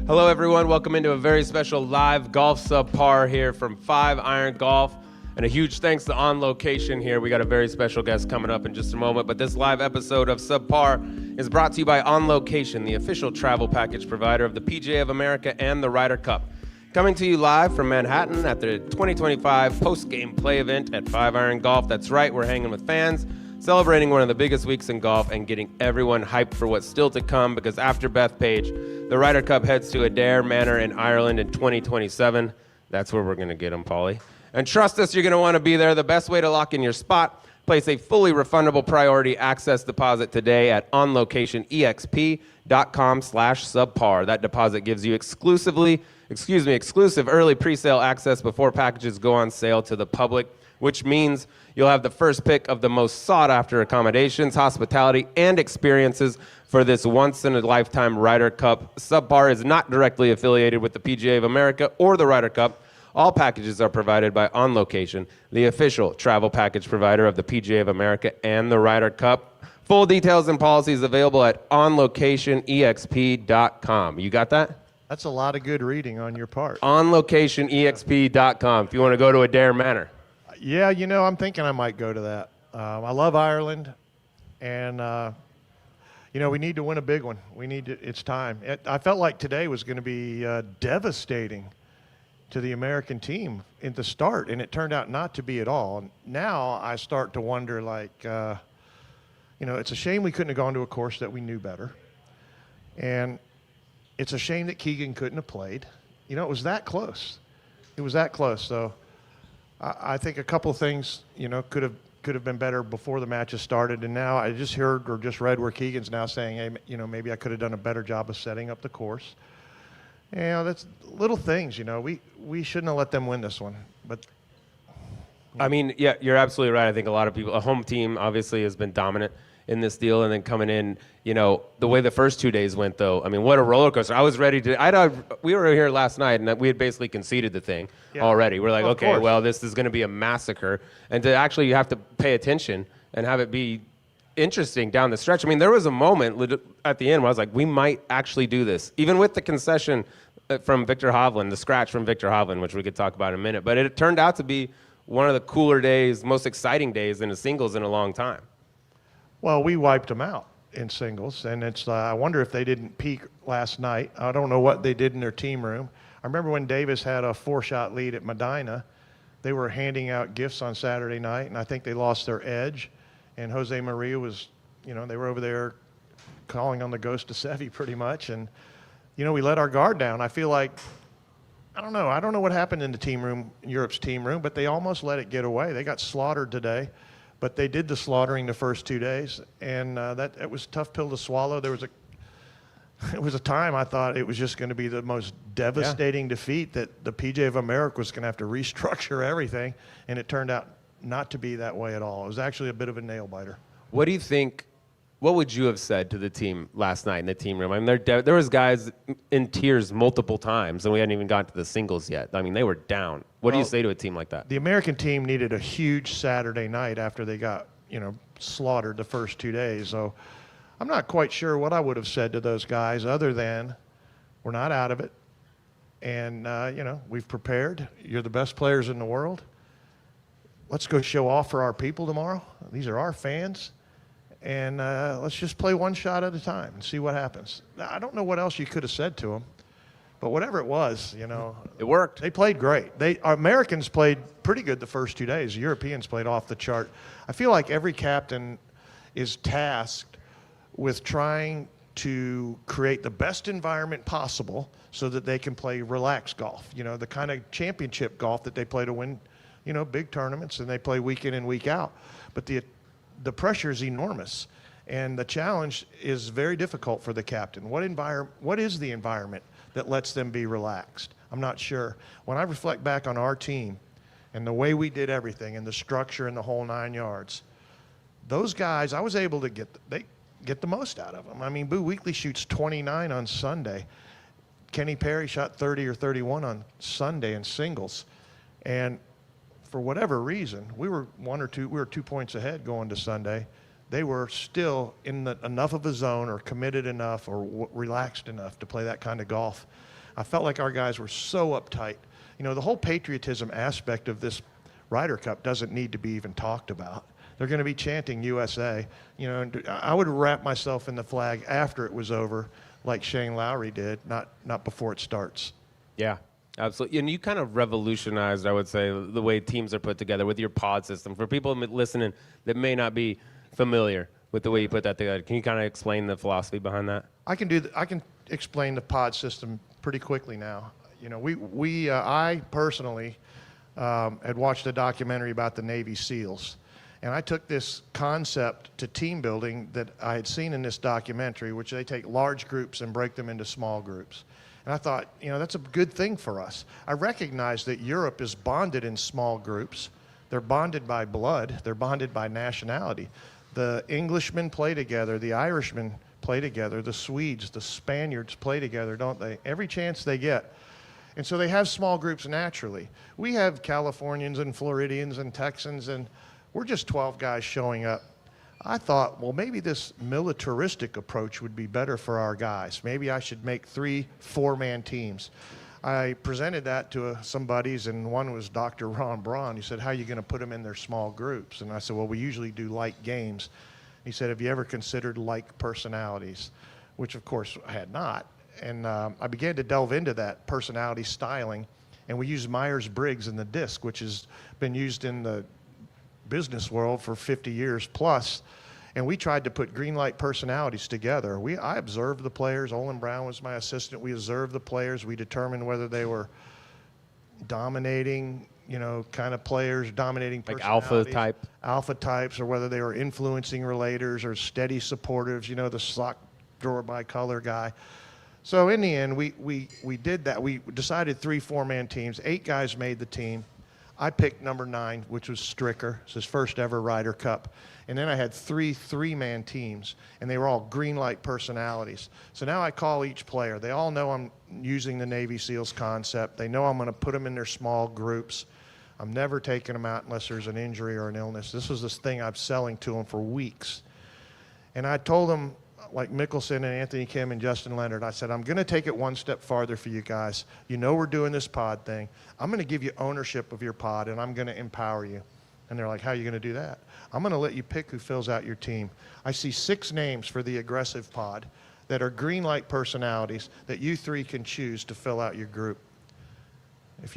Hello, everyone. Welcome into a very special live golf subpar here from 5 Iron Golf. And a huge thanks to On Location here. We got a very special guest coming up in just a moment. But this live episode of Subpar is brought to you by On Location, the official travel package provider of the PGA of America and the Ryder Cup. Coming to you live from Manhattan at the 2025 post-game play event at 5 Iron Golf. That's right, we're hanging with fans, celebrating one of the biggest weeks in golf and getting everyone hyped for what's still to come, because after Bethpage, the Ryder Cup heads to Adair Manor in Ireland in 2027. That's where we're going to get them, Paulie. And trust us, you're going to want to be there. The best way to lock in your spot, place a fully refundable priority access deposit today at onlocationexp.com/subpar. That deposit gives you exclusive early pre-sale access before packages go on sale to the public, which means you'll have the first pick of the most sought-after accommodations, hospitality, and experiences for this once-in-a-lifetime Ryder Cup. Subpar is not directly affiliated with the PGA of America or the Ryder Cup. All packages are provided by On Location, the official travel package provider of the PGA of America and the Ryder Cup. Full details and policies available at onlocationexp.com. You got that? That's a lot of good reading on your part. onlocationexp.com if you want to go to Adair Manor. Yeah, I'm thinking I might go to that. I love Ireland, and we need to win a big one. It's time. I felt like today was going to be devastating to the American team in the start, and it turned out not to be at all. Now I start to wonder, it's a shame we couldn't have gone to a course that we knew better, and it's a shame that Keegan couldn't have played. It was that close. So I think a couple things, could have been better before the matches started. And now I just heard or just read where Keegan's now saying, hey, maybe I could have done a better job of setting up the course. That's little things, we shouldn't have let them win this one. But I mean, yeah, you're absolutely right. I think a lot of people, a home team obviously has been dominant in this deal, and then coming in, the way the first 2 days went, though, I mean, what a roller coaster. I was ready to, we were here last night, and we had basically conceded the thing already. We're like, okay, well, this is going to be a massacre. And to actually you have to pay attention and have it be interesting down the stretch. I mean, there was a moment at the end where I was like, we might actually do this, even with the concession from Victor Hovland, the scratch from Victor Hovland, which we could talk about in a minute. But it turned out to be one of the cooler days, most exciting days in the singles in a long time. Well, we wiped them out in singles, and it's. I wonder if they didn't peak last night. I don't know what they did in their team room. I remember when Davis had a 4-shot lead at Medina, they were handing out gifts on Saturday night, and I think they lost their edge. And Jose Maria was, they were over there calling on the ghost of Seve pretty much, and we let our guard down. I feel like, I don't know what happened in the team room, Europe's team room, but they almost let it get away. They got slaughtered today. But they did the slaughtering the first 2 days, and it was a tough pill to swallow. There was a time I thought it was just going to be the most devastating defeat, that the PGA of America was going to have to restructure everything, and it turned out not to be that way at all. It was actually a bit of a nail biter. What do you think? What would you have said to the team last night in the team room? I mean, there was guys in tears multiple times, and we hadn't even gotten to the singles yet. I mean, they were down. What do you say to a team like that? The American team needed a huge Saturday night after they got, slaughtered the first 2 days. So I'm not quite sure what I would have said to those guys other than we're not out of it. And, we've prepared. You're the best players in the world. Let's go show off for our people tomorrow. These are our fans. And let's just play one shot at a time and see what happens. Now, I don't know what else you could have said to them, but whatever it was, it worked. They played great. Our Americans played pretty good the first 2 days. Europeans played off the chart. I feel like every captain is tasked with trying to create the best environment possible so that they can play relaxed golf, the kind of championship golf that they play to win, big tournaments, and they play week in and week out. But the pressure is enormous, and the challenge is very difficult for the captain. What is the environment that lets them be relaxed? I'm not sure. When I reflect back on our team and the way we did everything and the structure and the whole 9 yards, those guys, I was able to get the most out of them. I mean, Boo Weekley shoots 29 on Sunday. Kenny Perry shot 30 or 31 on Sunday in singles, and for whatever reason, we were 2 points ahead going to Sunday. they were still in enough of a zone or committed enough or relaxed enough to play that kind of golf. I felt like our guys were so uptight. You know, the whole patriotism aspect of this Ryder Cup doesn't need to be even talked about. They're going to be chanting USA. You know, and I would wrap myself in the flag after it was over, like Shane Lowry did, not before it starts. Yeah, absolutely. And you kind of revolutionized, I would say, the way teams are put together with your pod system. For people listening that may not be familiar with the way you put that together, can you kind of explain the philosophy behind that? I can explain the pod system pretty quickly now. You know, I personally had watched a documentary about the Navy SEALs. And I took this concept to team building that I had seen in this documentary, which they take large groups and break them into small groups. And I thought, you know, that's a good thing for us. I recognize that Europe is bonded in small groups. They're bonded by blood. They're bonded by nationality. The Englishmen play together. The Irishmen play together. The Swedes, the Spaniards play together, don't they? Every chance they get. And so they have small groups naturally. We have Californians and Floridians and Texans, and we're just 12 guys showing up. I thought, well, maybe this militaristic approach would be better for our guys. Maybe I should make 3 4-man teams. I presented that to some buddies, and one was Dr. Ron Braun. He said, how are you going to put them in their small groups? And I said, well, we usually do light games. He said, have you ever considered like personalities? Which, of course, I had not. And I began to delve into that personality styling, and we used Myers-Briggs in the disc, which has been used in the business world for 50 years plus, and we tried to put green light personalities together. I observed the players. Olin Brown was my assistant. We observed the players. We determined whether they were dominating, you know, kind of players, dominating like alpha types, or whether they were influencing relators or steady supportives, you know, the sock drawer by color guy. So in the end, we did that. We decided 3 4-man teams. 8 guys made the team. I picked number 9, which was Stricker. It's his first ever Ryder Cup. And then I had 3 3-man teams, and they were all green light personalities. So now I call each player. They all know I'm using the Navy SEALs concept. They know I'm going to put them in their small groups. I'm never taking them out unless there's an injury or an illness. This was this thing I'm selling to them for weeks. And I told them, like Mickelson and Anthony Kim and Justin Leonard, I said, I'm going to take it one step farther for you guys. You know we're doing this pod thing. I'm going to give you ownership of your pod, and I'm going to empower you. And they're like, how are you going to do that? I'm going to let you pick who fills out your team. I see 6 names for the aggressive pod that are green light personalities that you 3 can choose to fill out your group. If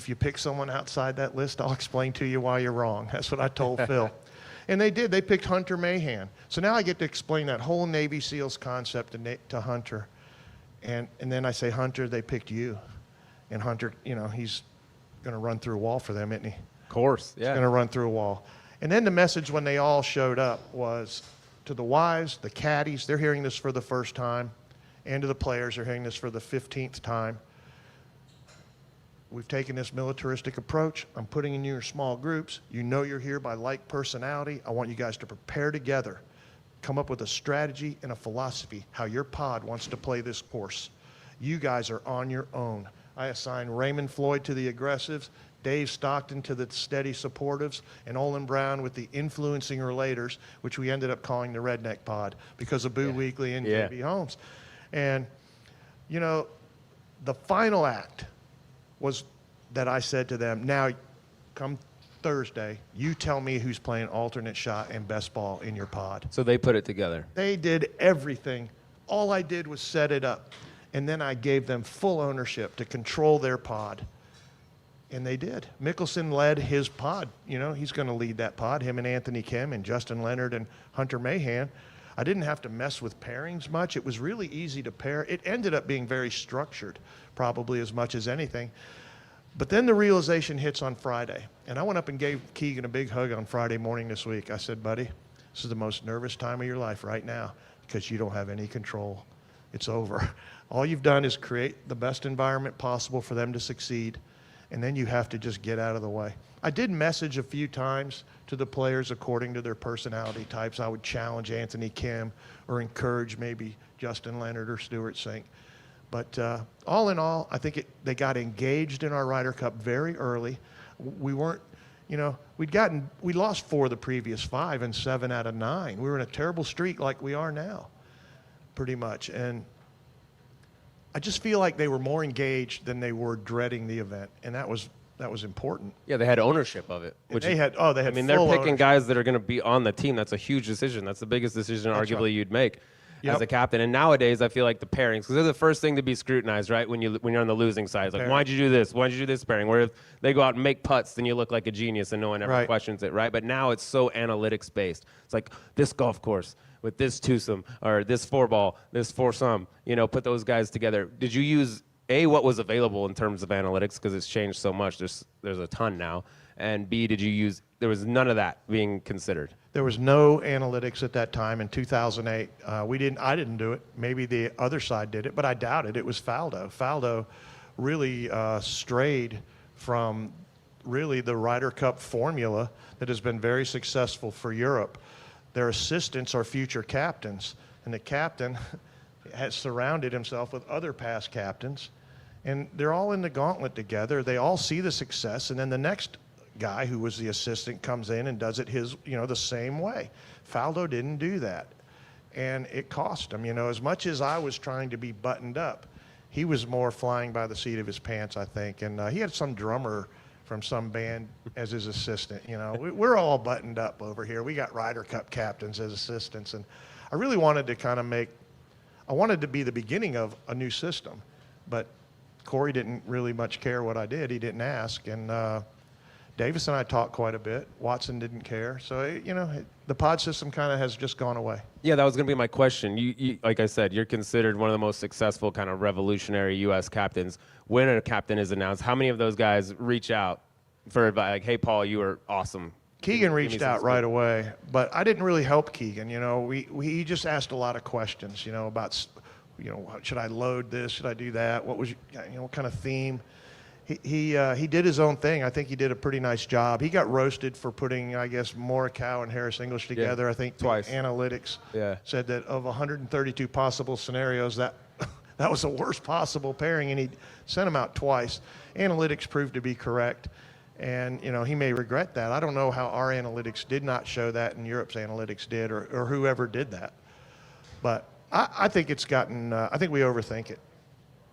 you pick someone outside that list, I'll explain to you why you're wrong. That's what I told Phil. And they did. They picked Hunter Mahan. So now I get to explain that whole Navy SEALs concept to Hunter. And then I say, Hunter, they picked you. And Hunter, you know, he's going to run through a wall for them, isn't he? Of course, yeah. He's going to run through a wall. And then the message when they all showed up was to the wives, the caddies, they're hearing this for the first time, and to the players, they're hearing this for the 15th time. We've taken this militaristic approach. I'm putting in your small groups. You know you're here by like personality. I want you guys to prepare together. Come up with a strategy and a philosophy, how your pod wants to play this course. You guys are on your own. I assign Raymond Floyd to the aggressives, Dave Stockton to the steady supportives, and Olin Brown with the influencing relators, which we ended up calling the Redneck Pod because of Boo Weekley and J.B. Holmes. And, you know, the final act was that I said to them, now come Thursday, you tell me who's playing alternate shot and best ball in your pod. So they put it together. They did everything. All I did was set it up. And then I gave them full ownership to control their pod. And they did. Mickelson led his pod. You know, he's going to lead that pod, him and Anthony Kim and Justin Leonard and Hunter Mahan. I didn't have to mess with pairings much. It was really easy to pair. It ended up being very structured, probably as much as anything. But then the realization hits on Friday. And I went up and gave Keegan a big hug on Friday morning this week. I said, buddy, this is the most nervous time of your life right now because you don't have any control. It's over. All you've done is create the best environment possible for them to succeed, and then you have to just get out of the way. I did message a few times to the players according to their personality types. I would challenge Anthony Kim or encourage maybe Justin Leonard or Stuart Sink. But all in all, I think they got engaged in our Ryder Cup very early. We weren't we lost 4 of the previous 5 and 7 out of 9. We were in a terrible streak like we are now, pretty much. And I just feel like they were more engaged than they were dreading the event, and that was important. Yeah, they had ownership of it. Which they had. I mean, they're picking ownership. guys that are going to be on the team. That's a huge decision. That's the biggest decision, That's arguably, right. you'd make Yep. as a captain. And nowadays, I feel like the pairings, because they're the first thing to be scrutinized, right? When you're on the losing side, it's like, why'd you do this? Why'd you do this pairing? Where if they go out and make putts, then you look like a genius, and no one ever Right. questions it, right? But now it's so analytics based. It's like this golf course with this twosome or this 4-ball, this foursome. Put those guys together. Did you use what was available in terms of analytics, because it's changed so much? There's a ton now. And B, did you use? There was none of that being considered. There was no analytics at that time in 2008. I didn't do it. Maybe the other side did it, but I doubt it. It was Faldo. Faldo really strayed from really the Ryder Cup formula that has been very successful for Europe. Their assistants are future captains, and the captain has surrounded himself with other past captains, and they're all in the gauntlet together. They all see the success, and then the next guy who was the assistant comes in and does it the same way. Faldo didn't do that, and it cost him. As much as I was trying to be buttoned up, he was more flying by the seat of his pants, I think. And he had some drummer from some band as his assistant. We're all buttoned up over here. We got Ryder Cup captains as assistants, and I really wanted to I wanted to be the beginning of a new system, but Corey didn't really much care what I did. He didn't ask, and Davis and I talked quite a bit. Watson didn't care. So, the pod system kind of has just gone away. Yeah, that was going to be my question. You, like I said, you're considered one of the most successful kind of revolutionary U.S. captains. When a captain is announced, how many of those guys reach out for advice? Like, hey, Paul, you were awesome. Keegan reached out right away, but I didn't really help Keegan. He just asked a lot of questions, about, should I load this? Should I do that? What was, what kind of theme? He did his own thing. I think he did a pretty nice job. He got roasted for putting, I guess, Morikawa and Harris English together. Yeah, I think twice. Analytics said that of 132 possible scenarios, that was the worst possible pairing, and he sent him out twice. Analytics proved to be correct, and he may regret that. I don't know how our analytics did not show that and Europe's analytics did, or whoever did that. But I think it's gotten. I think we overthink it.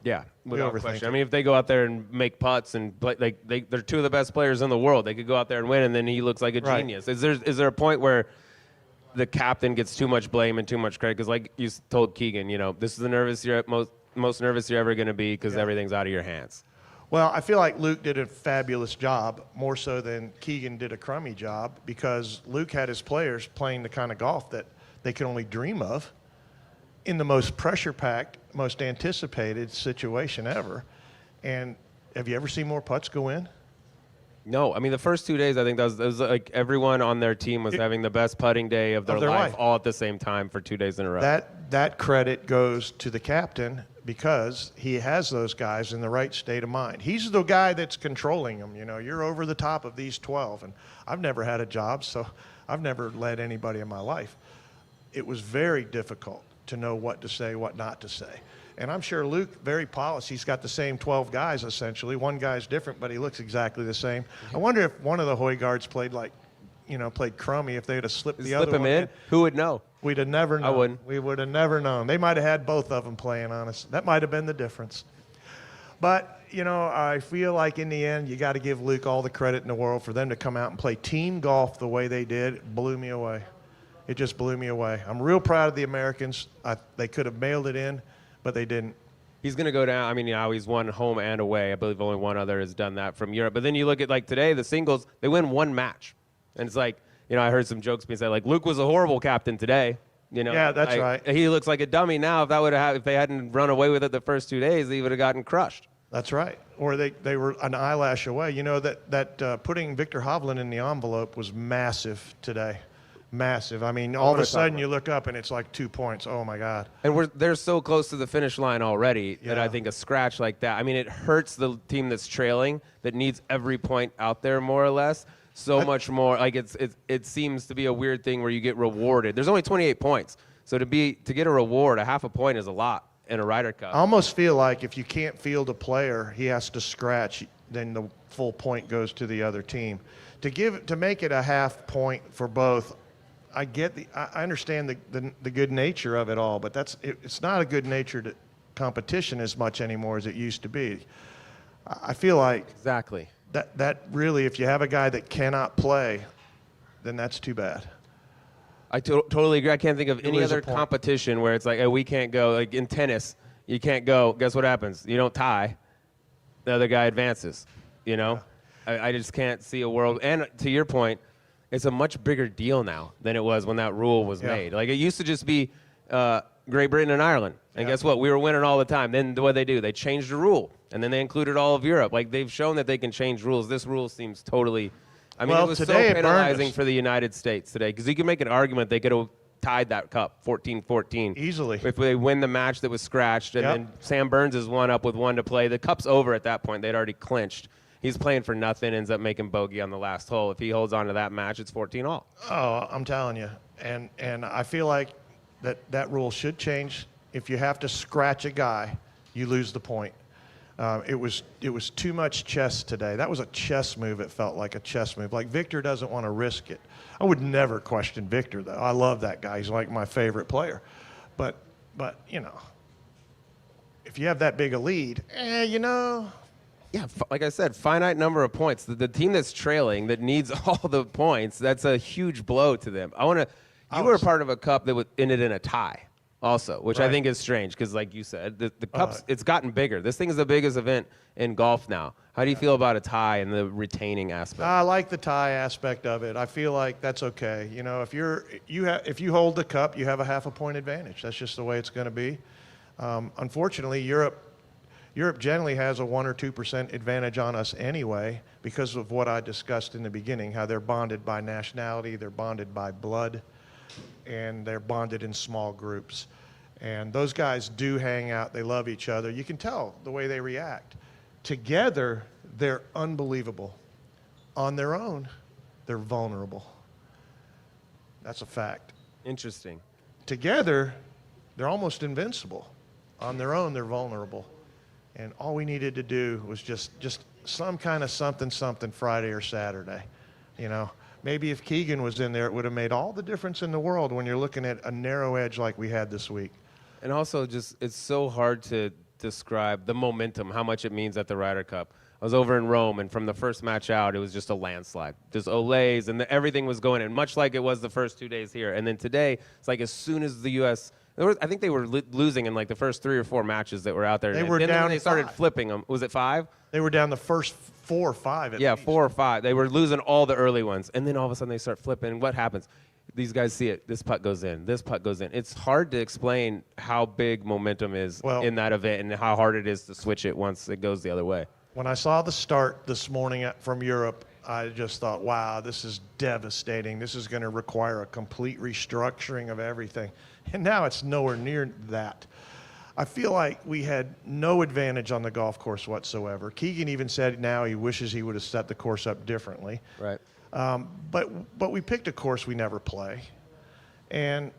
Yeah, without question. I mean, if they go out there and make putts and play, they're 2 of the best players in the world. They could go out there and win, and then he looks like a genius. Is there a point where the captain gets too much blame and too much credit? Because like you told Keegan, this is the most nervous you're ever going to be because everything's out of your hands. Well, I feel like Luke did a fabulous job, more so than Keegan did a crummy job, because Luke had his players playing the kind of golf that they could only dream of in the most pressure-packed, most anticipated situation ever. And have you ever seen more putts go in? No. I mean, the first 2 days, I think that was like everyone on their team was having the best putting day of their life all at the same time for 2 days in a row. That credit goes to the captain, because he has those guys in the right state of mind. He's the guy that's controlling them. You're over the top of these 12. And I've never had a job, so I've never led anybody in my life. It was very difficult to know what to say, what not to say. And I'm sure Luke, very polished, he's got the same 12 guys essentially. One guy's different, but he looks exactly the same. I wonder if one of the Hoygaards played crummy, if they'd have slipped the other one him in. Who would know? We'd have never known. I wouldn't. We would have never known. They might have had both of them playing on us. That might have been the difference. But, I feel like in the end, you got to give Luke all the credit in the world for them to come out and play team golf the way they did. It blew me away. It just blew me away. I'm real proud of the Americans. They could have mailed it in, but they didn't. He's going to go down. I mean, he's won home and away. I believe only one other has done that from Europe. But then you look at, like, today, the singles, they win one match. And it's like, I heard some jokes being said, like, Luke was a horrible captain today. Yeah, that's right. He looks like a dummy now. If they hadn't run away with it the first 2 days, he would have gotten crushed. That's right. Or they were an eyelash away. That putting Victor Hovland in the envelope was massive today. Massive. I mean, all of a sudden you look up and it's like 2 points. Oh, my God. And they're so close to the finish line already that I think a scratch like that, I mean, it hurts the team that's trailing, that needs every point out there more or less, so much more. Like it seems to be a weird thing where you get rewarded. There's only 28 points. So to get a reward, a half a point is a lot in a Ryder Cup. I almost feel like if you can't field a player, he has to scratch. then the full point goes to the other team. To make it a half point for both, I understand the good nature of it all, but it's not a good natured competition as much anymore as it used to be. I feel like Exactly. that really, if you have a guy that cannot play, then that's too bad. I totally agree. I can't think of any lose a other point. competition where it's like, hey, we can't go. Like in tennis, you can't go. Guess what happens? You don't tie. The other guy advances. You know? I just can't see a world. And to your point, it's a much bigger deal now than it was when that rule was made. Like it used to just be Great Britain and Ireland. And guess what? We were winning all the time. Then what they do? They changed the rule. And then they included all of Europe. Like they've shown that they can change rules. This rule seems totally... I mean, it was so penalizing for the United States today because you can make an argument they could have tied that cup 14-14. Easily. If they win the match that was scratched and then Sam Burns is one up with one to play. The cup's over at that point. They'd already clinched. He's playing for nothing, ends up making bogey on the last hole. If he holds on to that match, it's 14-all. Oh, I'm telling you. And I feel like that rule should change. If you have to scratch a guy, you lose the point. It was too much chess today. That was a chess move. It felt like a chess move. Like Victor doesn't want to risk it. I would never question Victor, though. I love that guy. He's like my favorite player. But you know, if you have that big a lead, you know. Yeah, like I said, finite number of points. The team that's trailing that needs all the points, that's a huge blow to them. You were a part of a cup that ended in a tie. Also, which I think is strange because, like you said, the Cup's it's gotten bigger. This thing is the biggest event in golf now. How do you feel about a tie and the retaining aspect? I like the tie aspect of it. I feel like that's okay. You know, if you hold the Cup, you have a half a point advantage. That's just the way it's going to be. Unfortunately, Europe generally has a 1 or 2% advantage on us anyway because of what I discussed in the beginning, how they're bonded by nationality, they're bonded by blood, and they're bonded in small groups. And those guys do hang out. They love each other. You can tell the way they react. Together, they're unbelievable. On their own, they're vulnerable. That's a fact. Interesting. Together, they're almost invincible. On their own, they're vulnerable. And all we needed to do was just some kind of something Friday or Saturday, you know. Maybe if Keegan was in there, it would have made all the difference in the world when you're looking at a narrow edge like we had this week. And also, it's so hard to describe the momentum, how much it means at the Ryder Cup. I was over in Rome, and from the first match out, it was just a landslide. Just olays, and everything was going in, much like it was the first 2 days here. And then today, it's like as soon as the U.S. I think they were losing in like the first 3 or 4 matches that were out there. They were down. They started flipping them. Was it 5? They were down the first 4 or 5 at least. 4 or 5. They were losing all the early ones. And then all of a sudden they start flipping. What happens? These guys see it. This putt goes in. This putt goes in. It's hard to explain how big momentum is in that event and how hard it is to switch it once it goes the other way. When I saw the start this morning from Europe, I just thought, wow, this is devastating. This is going to require a complete restructuring of everything. And now it's nowhere near that. I feel like we had no advantage on the golf course whatsoever. Keegan even said now he wishes he would have set the course up differently. Right. But we picked a course we never play. And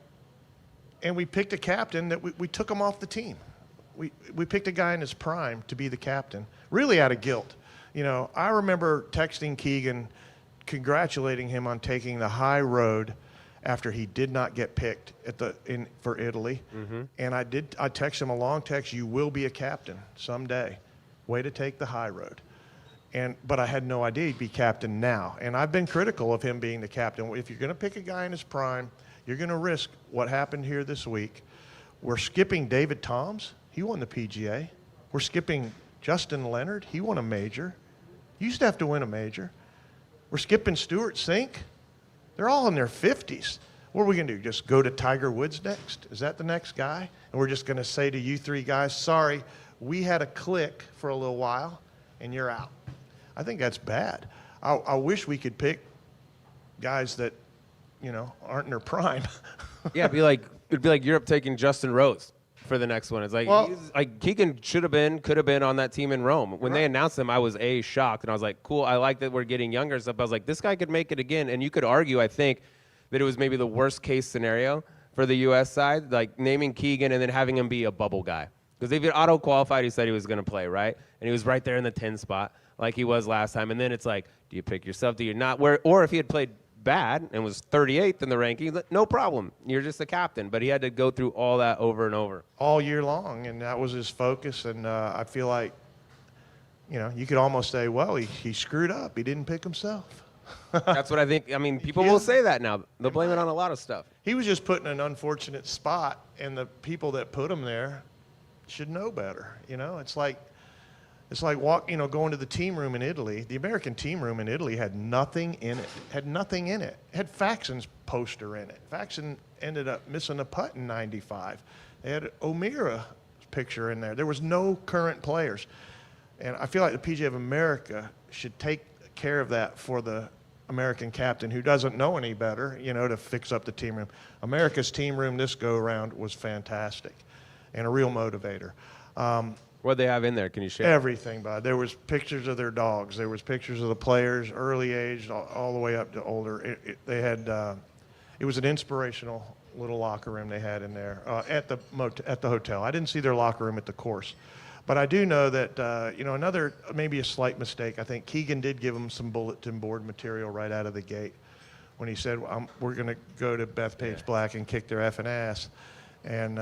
we picked a captain that we took him off the team. We picked a guy in his prime to be the captain, really out of guilt. You know, I remember texting Keegan, congratulating him on taking the high road after he did not get picked for Italy. Mm-hmm. And I texted him a long text, you will be a captain someday. Way to take the high road. But I had no idea he'd be captain now. And I've been critical of him being the captain. If you're going to pick a guy in his prime, you're going to risk what happened here this week. We're skipping David Toms. He won the PGA. We're skipping Justin Leonard. He won a major. You used to have to win a major. We're skipping Stuart Sink. They're all in their 50s. What are we going to do? Just go to Tiger Woods next? Is that the next guy? And we're just going to say to you 3 guys, sorry, we had a click for a little while, and you're out. I think that's bad. I wish we could pick guys that, you know, aren't in their prime. Yeah, it'd be like Europe taking Justin Rose for the next one. It's like, Keegan could have been on that team in Rome. When they announced him, I was shocked, and I was like, cool, I like that we're getting younger stuff. I was like, this guy could make it again. And you could argue, I think, that it was maybe the worst case scenario for the U.S. side, like naming Keegan and then having him be a bubble guy. Because if he auto qualified, he said he was going to play, right? And he was right there in the 10 spot like he was last time. And then it's like, do you pick yourself? Do you not? Or if he had played bad and was 38th in the rankings, no problem. You're just the captain. But he had to go through all that over and over. All year long, and that was his focus. And I feel like, you could almost say, well, he screwed up. He didn't pick himself. That's what I think. I mean, people will say that now. They'll blame it on a lot of stuff. He was just put in an unfortunate spot, and the people that put him there should know better. It's like going to the team room in Italy. The American team room in Italy had nothing in it. It had Faxon's poster in it. Faxon ended up missing a putt in '95. They had O'Meara's picture in there. There was no current players. And I feel like the PGA of America should take care of that for the American captain who doesn't know any better, to fix up the team room. America's team room this go-around was fantastic and a real motivator. What they have in there? Can you share? Everything, bud. There was pictures of their dogs. There was pictures of the players, early age, all the way up to older. They had. It was an inspirational little locker room they had in there at the hotel. I didn't see their locker room at the course, but I do know that another maybe a slight mistake. I think Keegan did give them some bulletin board material right out of the gate when he said, "We're going to go to Bethpage Black and kick their effing ass," and.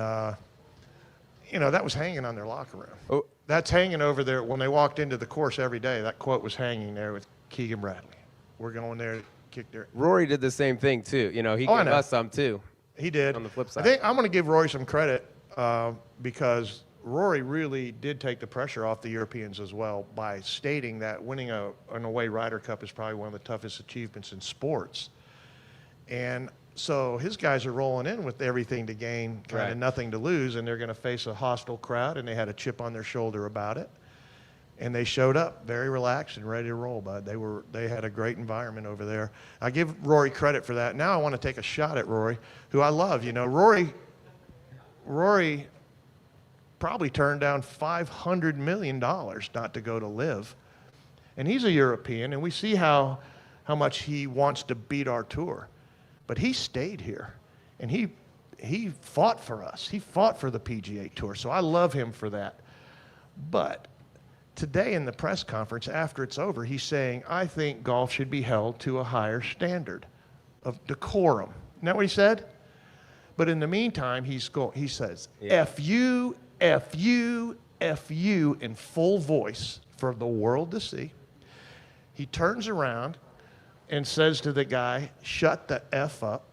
That was hanging on their locker room. Oh. That's hanging over there. When they walked into the course every day, that quote was hanging there with Keegan Bradley. We're going there to kick their... Rory did the same thing, too. He gave us some, too. He did. On the flip side. I think I'm going to give Rory some credit because Rory really did take the pressure off the Europeans as well by stating that winning an away Ryder Cup is probably one of the toughest achievements in sports. And... so his guys are rolling in with everything to gain, kind of nothing to lose, and they're going to face a hostile crowd, and they had a chip on their shoulder about it. And they showed up very relaxed and ready to roll, bud. They had a great environment over there. I give Rory credit for that. Now I want to take a shot at Rory, who I love. Rory probably turned down $500 million not to go to live. And he's a European, and we see how much he wants to beat our tour. But he stayed here, and he fought for us. He fought for the PGA Tour, so I love him for that. But today in the press conference, after it's over, he's saying, I think golf should be held to a higher standard of decorum. Isn't that what he said? But in the meantime, he says, F you, F you, F you in full voice for the world to see. He turns around and says to the guy, shut the F up.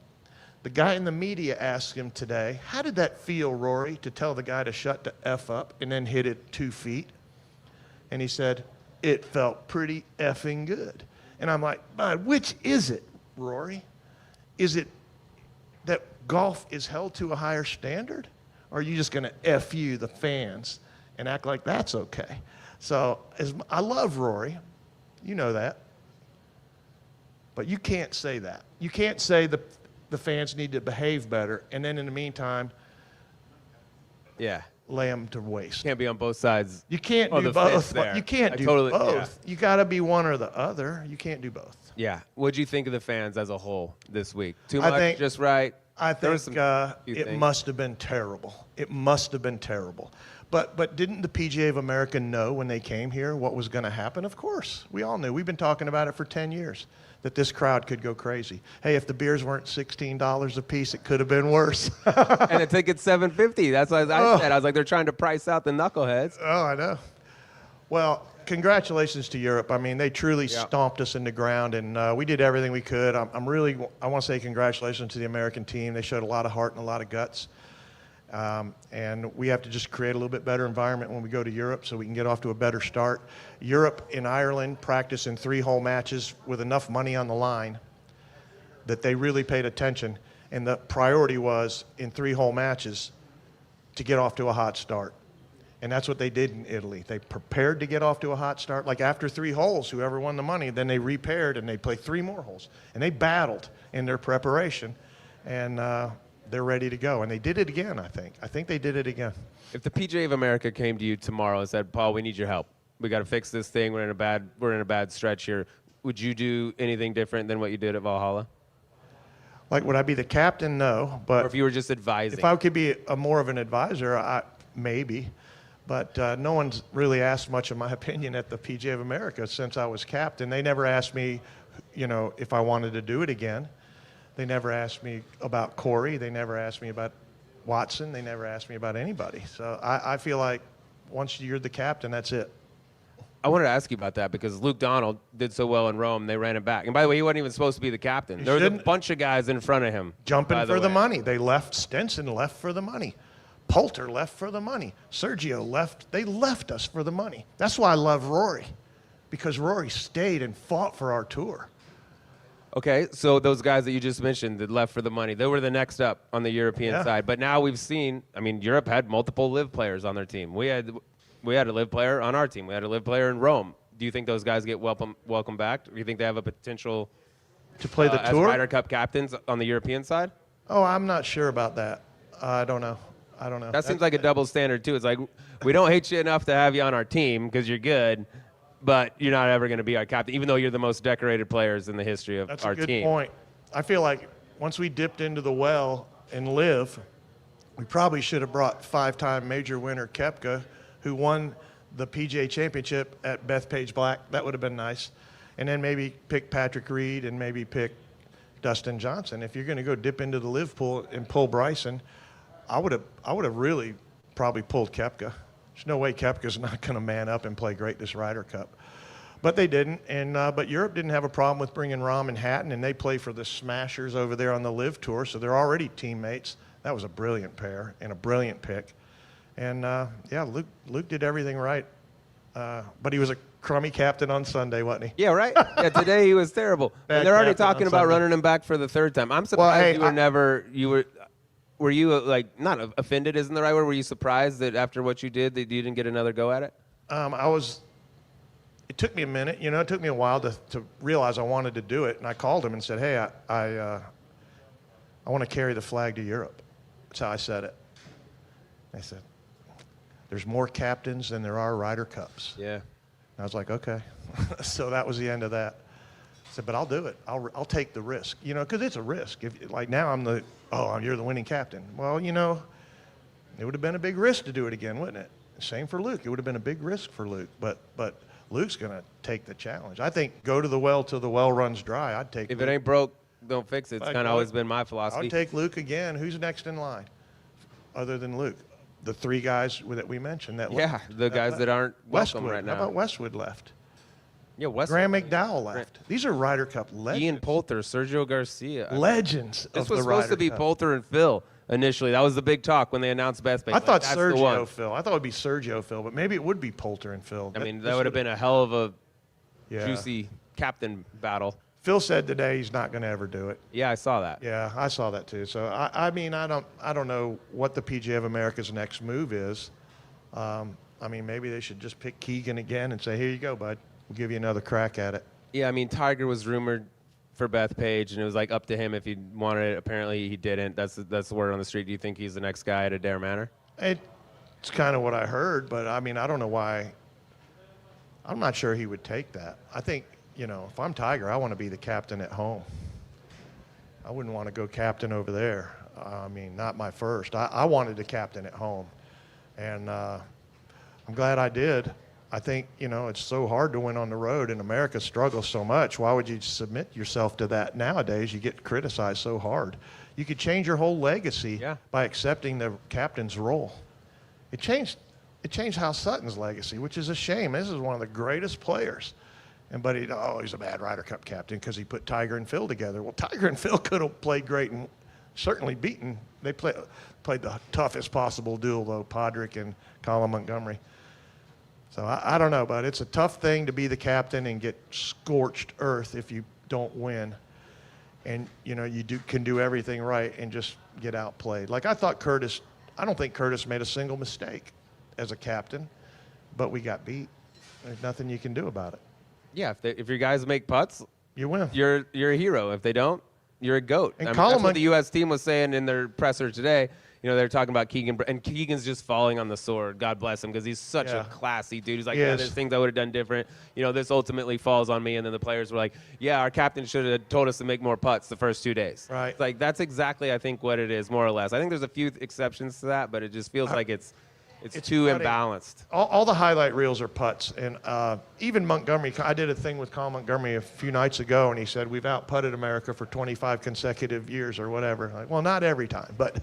The guy in the media asked him today, how did that feel, Rory, to tell the guy to shut the F up and then hit it 2 feet? And he said, it felt pretty effing good. And I'm like, bud, which is it, Rory? Is it that golf is held to a higher standard? Or are you just going to F you, the fans, and act like that's okay? So I love Rory. You know that. But you can't say that. You can't say the fans need to behave better, and then in the meantime, lay them to waste. Can't be on both sides. You can't do both. You can't do both. Yeah. You got to be one or the other. You can't do both. Yeah. What'd you think of the fans as a whole this week? Too much, just right? I think it must have been terrible. It must have been terrible. But didn't the PGA of America know when they came here what was going to happen? Of course. We all knew. We've been talking about it for 10 years, that this crowd could go crazy. Hey, if the beers weren't $16 a piece, it could have been worse. And the ticket's $7.50. That's what I said. I was like, they're trying to price out the knuckleheads. Oh, I know. Well, congratulations to Europe. I mean, they truly stomped us in the ground, and we did everything we could. I want to say congratulations to the American team. They showed a lot of heart and a lot of guts. And we have to just create a little bit better environment when we go to Europe so we can get off to a better start. Europe and Ireland practice in 3-hole matches with enough money on the line that they really paid attention. And the priority was in 3-hole matches to get off to a hot start. And that's what they did in Italy. They prepared to get off to a hot start. Like after 3 holes, whoever won the money, then they repaired and they played 3 more holes. And they battled in their preparation. And they're ready to go. And they did it again, I think. I think they did it again. If the PGA of America came to you tomorrow and said, Paul, we need your help. We got to fix this thing. We're in a bad stretch here. Would you do anything different than what you did at Valhalla? Like, would I be the captain? No. But or if you were just advising? If I could be more of an advisor, maybe. But no one's really asked much of my opinion at the PGA of America since I was captain. They never asked me, if I wanted to do it again. They never asked me about Corey. They never asked me about Watson. They never asked me about anybody. So I feel like once you're the captain, that's it. I wanted to ask you about that because Luke Donald did so well in Rome, they ran him back. And by the way, he wasn't even supposed to be the captain. There was a bunch of guys in front of him. Jumping for the money. They left. Stenson left for the money. Poulter left for the money. Sergio left. They left us for the money. That's why I love Rory, because Rory stayed and fought for our tour. Okay, so those guys that you just mentioned that left for the money, they were the next up on the European side. But now we've seen, Europe had multiple live players on their team. We had a live player on our team. We had a live player in Rome. Do you think those guys get welcome back? Do you think they have a potential to play the tour as Ryder Cup captains on the European side? Oh, I'm not sure about that. I don't know. That seems like a double standard, too. It's like, we don't hate you enough to have you on our team because you're good, but you're not ever going to be our captain, even though you're the most decorated players in the history of our team. That's a good point. I feel like once we dipped into the well and live, we probably should have brought 5-time major winner Koepka, who won the PGA Championship at Bethpage Black. That would have been nice. And then maybe pick Patrick Reed and maybe pick Dustin Johnson. If you're going to go dip into the live pool and pull Bryson, I would have really probably pulled Koepka. There's no way Koepka's not going to man up and play great this Ryder Cup. But they didn't, and but Europe didn't have a problem with bringing Rahm and Hatton, and they play for the Smashers over there on the Live Tour, so they're already teammates. That was a brilliant pair and a brilliant pick. And, Luke did everything right. But he was a crummy captain on Sunday, wasn't he? Yeah, right? Yeah, today he was terrible. And they're already talking about running him back for the third time. I'm surprised were you not offended isn't the right word? Were you surprised that after what you did that you didn't get another go at it? It took me a minute. It took me a while to realize I wanted to do it. And I called him and said, hey, I want to carry the flag to Europe. That's how I said it. They said, there's more captains than there are Ryder Cups. Yeah. And I was like, okay. So that was the end of that. I said, but I'll do it. I'll take the risk, because it's a risk. If now you're the winning captain. Well, it would have been a big risk to do it again, wouldn't it? Same for Luke. It would have been a big risk for Luke, but Luke's going to take the challenge. I think go to the well till the well runs dry. I'd take. If it ain't broke, don't fix it. It's kind of always been my philosophy. I'll take Luke again. Who's next in line, other than Luke? The 3 guys that we mentioned. The guys that aren't welcome right now. How about Westwood left? Yeah, Westwood. Graham McDowell left. These are Ryder Cup legends. Ian Poulter, Sergio Garcia. Legends of the Ryder Cup. This was supposed to be Poulter and Phil initially. That was the big talk when they announced Bethpage. I thought Sergio Phil. I thought it would be Sergio Phil, but maybe it would be Poulter and Phil. That would have been a hell of a juicy captain battle. Phil said today he's not going to ever do it. Yeah, I saw that. Yeah, I saw that too. So I don't know what the PGA of America's next move is. Maybe they should just pick Keegan again and say, here you go, bud. We'll give you another crack at it. Yeah, Tiger was rumored for Bethpage, and it was up to him if he wanted it. Apparently, he didn't. That's the word on the street. Do you think he's the next guy at Adair Manor? It's kind of what I heard, but I don't know why. I'm not sure he would take that. I think, if I'm Tiger, I want to be the captain at home. I wouldn't want to go captain over there. Not my first. I wanted to captain at home, and I'm glad I did. I think, it's so hard to win on the road, and America struggles so much. Why would you submit yourself to that nowadays? You get criticized so hard. You could change your whole legacy by accepting the captain's role. It changed Hal Sutton's legacy, which is a shame. This is one of the greatest players. But he's a bad Ryder Cup captain because he put Tiger and Phil together. Well, Tiger and Phil could have played great and certainly beaten. They played the toughest possible duel, though, Podrick and Colin Montgomery. So I don't know, but it's a tough thing to be the captain and get scorched earth if you don't win. And, can do everything right and just get outplayed. Like I don't think Curtis made a single mistake as a captain, but we got beat. There's nothing you can do about it. Yeah, if your guys make putts, you win. You're a hero. If they don't, you're a goat. And that's what the U.S. team was saying in their presser today. They're talking about Keegan, and Keegan's just falling on the sword. God bless him, because he's such a classy dude. He's like, there's things I would have done different. This ultimately falls on me. And then the players were like, our captain should have told us to make more putts the first 2 days. Right. It's that's exactly, I think, what it is, more or less. I think there's a few exceptions to that, but it just feels like it's It's too putting. imbalanced. All the highlight reels are putts. And even Montgomery, I did a thing with Colin Montgomery a few nights ago, and he said, we've out-putted America for 25 consecutive years or whatever. Like, well, not every time, but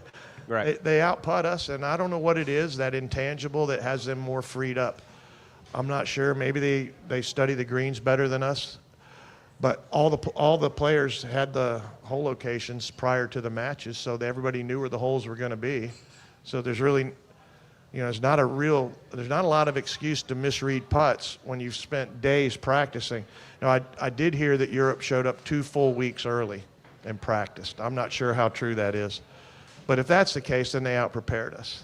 Right. they out-putt us, and I don't know what it is, that intangible that has them more freed up. I'm not sure. Maybe they study the greens better than us. But all the players had the hole locations prior to the matches, so that everybody knew where the holes were going to be. So there's really, there's not a lot of excuse to misread putts when you've spent days practicing. Now, I did hear that Europe showed up 2 full weeks early and practiced. I'm not sure how true that is. But if that's the case, then they out-prepared us.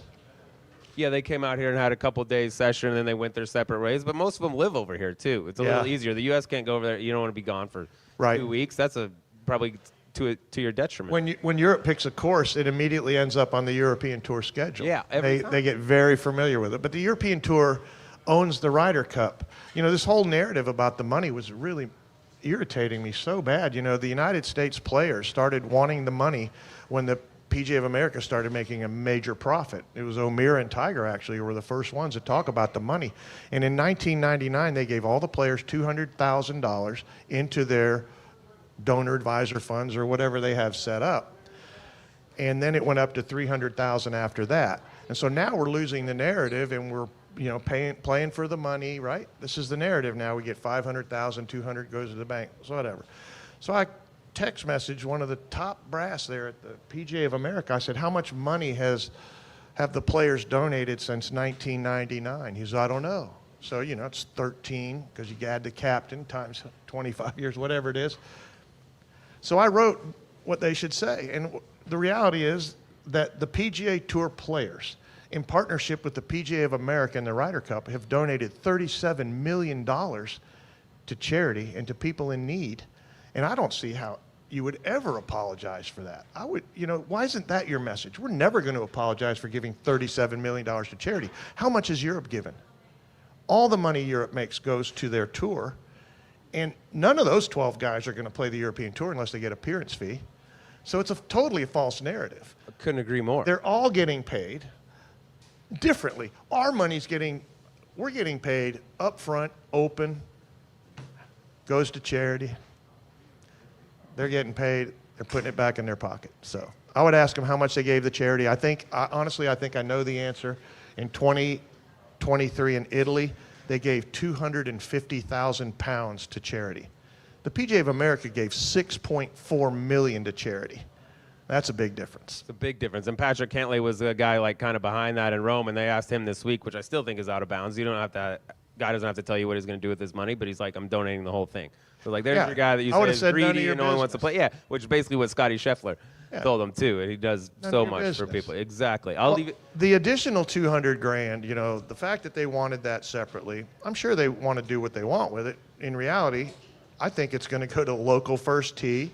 Yeah, they came out here and had a couple days session, and then they went their separate ways. But most of them live over here too. It's a little easier. The U.S. can't go over there. You don't want to be gone for 2 weeks. That's probably to your detriment. When Europe picks a course, it immediately ends up on the European Tour schedule. Yeah, every time. They get very familiar with it. But the European Tour owns the Ryder Cup. This whole narrative about the money was really irritating me so bad. The United States players started wanting the money when the PGA of America started making a major profit. It was O'Meara and Tiger, actually, who were the first ones to talk about the money. And in 1999, they gave all the players $200,000 into their donor advisor funds or whatever they have set up. And then it went up to $300,000 after that. And so now we're losing the narrative, and we're playing for the money, right? This is the narrative now. We get $500,000, $200,000 goes to the bank, so whatever. So I text message one of the top brass there at the PGA of America. I said, how much money have the players donated since 1999? He said, I don't know. So, it's 13 because you add the captain times 25 years, whatever it is. So I wrote what they should say. And the reality is that the PGA Tour players, in partnership with the PGA of America and the Ryder Cup, have donated $37 million to charity and to people in need. And I don't see how you would ever apologize for that. Why isn't that your message? We're never going to apologize for giving $37 million to charity. How much has Europe given? All the money Europe makes goes to their tour, and none of those 12 guys are going to play the European Tour unless they get appearance fee. So it's totally a false narrative. I couldn't agree more. They're all getting paid differently. Our money's we're getting paid up front, open, goes to charity. They're getting paid. They're putting it back in their pocket. So I would ask them how much they gave the charity. Honestly, I think I know the answer. In 2023 in Italy, they gave 250,000 pounds to charity. The PGA of America gave $6.4 million to charity. That's a big difference. It's a big difference. And Patrick Cantlay was a guy kind of behind that in Rome, and they asked him this week, which I still think is out of bounds. Guy doesn't have to tell you what he's going to do with his money, but he's like, I'm donating the whole thing. So there's your guy that you say is greedy and only wants to play. Yeah, which is basically what Scotty Scheffler told him too, and he does so much for people. Exactly. I'll leave it. The additional $200,000, the fact that they wanted that separately, I'm sure they want to do what they want with it. In reality, I think it's going to go to local first tee,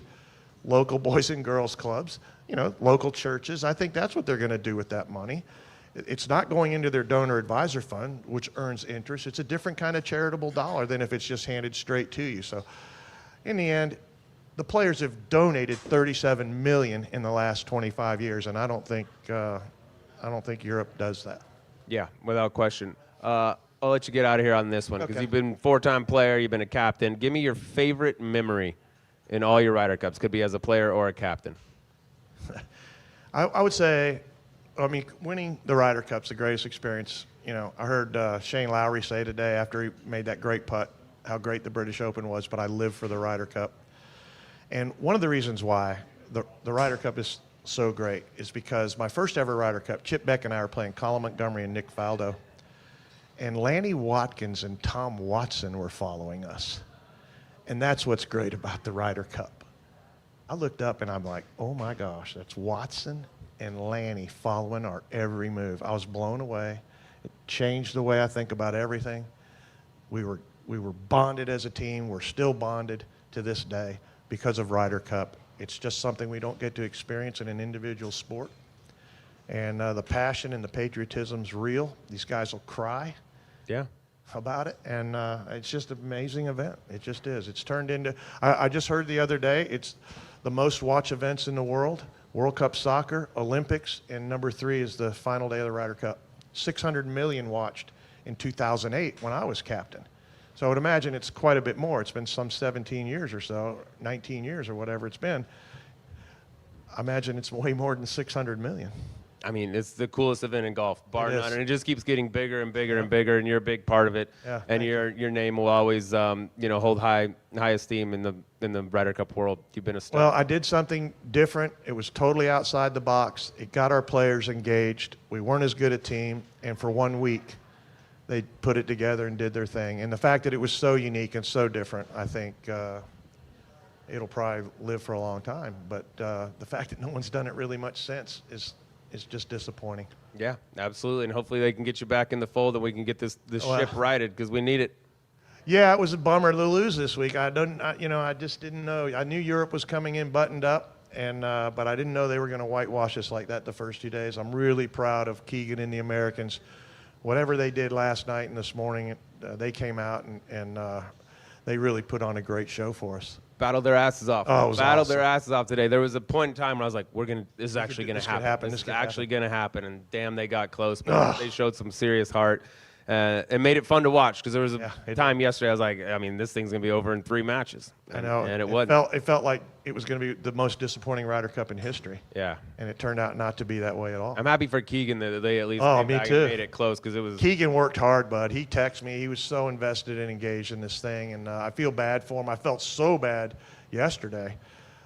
local boys and girls clubs, local churches. I think that's what they're going to do with that money. It's not going into their donor advisor fund, which earns interest. It's a different kind of charitable dollar than if it's just handed straight to you. So in the end, the players have donated $37 million in the last 25 years, and I don't think Europe does that. Yeah, without question. I'll let you get out of here on this one because Okay. you've been a 4-time player, you've been a captain. Give me your favorite memory in all your Ryder Cups. Could be as a player or a captain. I would say, winning the Ryder Cup's the greatest experience. I heard Shane Lowry say today after he made that great putt how great the British Open was, but I live for the Ryder Cup. And one of the reasons why the Ryder Cup is so great is because my first ever Ryder Cup, Chip Beck and I were playing Colin Montgomery and Nick Faldo. And Lanny Watkins and Tom Watson were following us. And that's what's great about the Ryder Cup. I looked up and I'm like, oh my gosh, that's Watson and Lanny following our every move. I was blown away. It changed the way I think about everything. We were bonded as a team. We're still bonded to this day because of Ryder Cup. It's just something we don't get to experience in an individual sport. And the passion and the patriotism's real. These guys will cry about it. And it's just an amazing event. It just is. It's turned into, I just heard the other day, it's the most watched events in the world. World Cup soccer, Olympics, and number 3 is the final day of the Ryder Cup. 600 million watched in 2008 when I was captain. So I would imagine it's quite a bit more. It's been some 17 years or so, 19 years or whatever it's been. I imagine it's way more than 600 million. I mean, it's the coolest event in golf, bar It none, is. and it just keeps getting bigger and bigger and bigger, and you're a big part of it. Yeah, and your name will always, hold high esteem in the Ryder Cup world. You've been a star. Well, I did something different. It was totally outside the box. It got our players engaged. We weren't as good a team, and for 1 week, they put it together and did their thing. And the fact that it was so unique and so different, I think it'll probably live for a long time. But the fact that no one's done it really much since is just disappointing. Yeah, absolutely, and hopefully they can get you back in the fold and we can get this ship righted because we need it. Yeah, it was a bummer to lose this week. I just didn't know. I knew Europe was coming in buttoned up, and but I didn't know they were going to whitewash us like that the first 2 days. I'm really proud of Keegan and the Americans. Whatever they did last night and this morning, they came out and they really put on a great show for us. Battled their asses off. Oh, it was Battled awesome. their asses off today. There was a point in time where I was like, this is actually going to happen. This is actually going to happen. And damn, they got close, but they showed some serious heart. It made it fun to watch because there was a time yesterday I was like, I mean, this thing's going to be over in 3 matches. I know. And it wasn't. It felt like it was going to be the most disappointing Ryder Cup in history. Yeah. And it turned out not to be that way at all. I'm happy for Keegan that they at least Me too. made it close because it was. Keegan worked hard, bud. He texted me. He was so invested and engaged in this thing, and I feel bad for him. I felt so bad yesterday.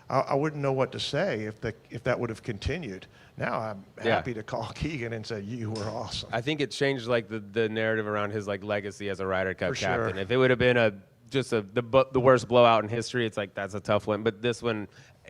I wouldn't know what to say if that would have continued. Now I'm happy to call Keegan and say, you were awesome. I think it changed like the narrative around his like legacy as a Ryder Cup For captain. sure. If it would have been the worst blowout in history, it's like that's a tough one. But this one,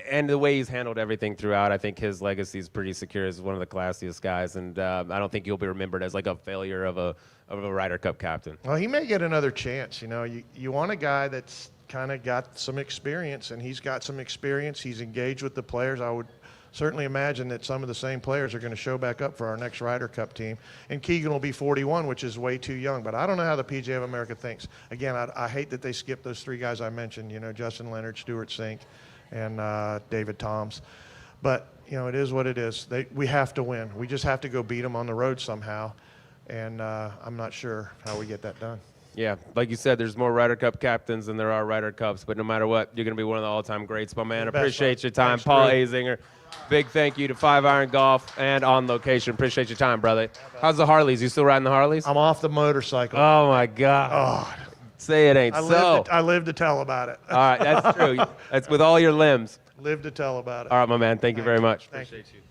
and the way he's handled everything throughout, I think his legacy is pretty secure as one of the classiest guys. And I don't think he'll be remembered as like a failure of a Ryder Cup captain. Well, he may get another chance. You want a guy that's kind of got some experience, and he's got some experience. He's engaged with the players. I would certainly imagine that some of the same players are going to show back up for our next Ryder Cup team. And Keegan will be 41, which is way too young. But I don't know how the PGA of America thinks. Again, I hate that they skipped those 3 guys I mentioned, Justin Leonard, Stuart Sink, and David Toms. But, it is what it is. We have to win. We just have to go beat them on the road somehow. And I'm not sure how we get that done. Yeah, like you said, there's more Ryder Cup captains than there are Ryder Cups. But no matter what, you're going to be one of the all-time greats, my man. Appreciate your time. Thanks, Paul Drew. Azinger. Big thank you to 5 Iron Golf and On Location. Appreciate your time, brother. How's the Harleys? You still riding the Harleys? I'm off the motorcycle. Oh, my God. Oh, Say it ain't so. I live to tell about it. All right, that's true. That's with all your limbs. Live to tell about it. All right, my man. Thank you very much. Thank you. Appreciate you.